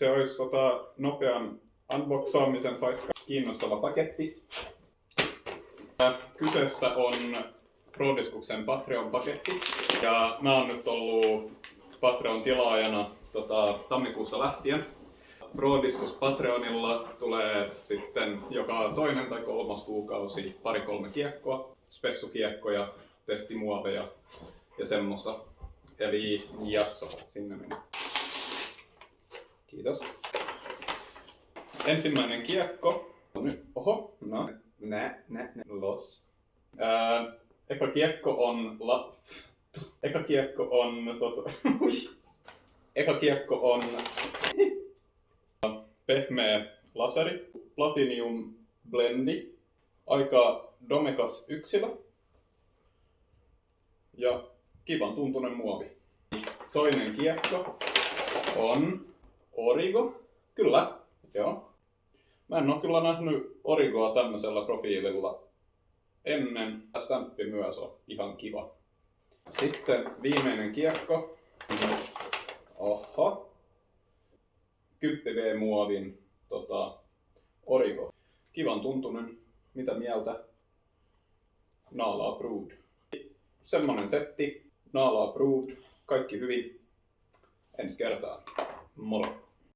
Se olisi nopean unboxaamisen paikka. Kiinnostava paketti. Kyseessä on Prodiskuksen Patreon-paketti. Ja mä oon nyt ollut Patreon-tilaajana tammikuusta lähtien. Prodiskus Patreonilla tulee sitten joka toinen tai kolmas kuukausi 2-3 kiekkoa, spessukiekkoja, testimuoveja ja semmoista. Eli jasso, sinne meni. Kiitos. Ensimmäinen kiekko. Oho, no, los. Eka kiekko on Eka kiekko on pehmeä laseri, Platinum Blendi, aika domekas yksilö ja kivan tuntunen muovi. Toinen kiekko on Origo. Kyllä, joo. Mä en oo kyllä nähnyt Origoa tämmöisellä profiililla ennen. Stamppi myös on ihan kiva. Sitten viimeinen kiekko. Oho. 10V-muovin Origo. Kivan tuntunen. Mitä mieltä? Naala approved. Semmonen setti. Naala approved. Kaikki hyvin. Ensi kertaan. Moro!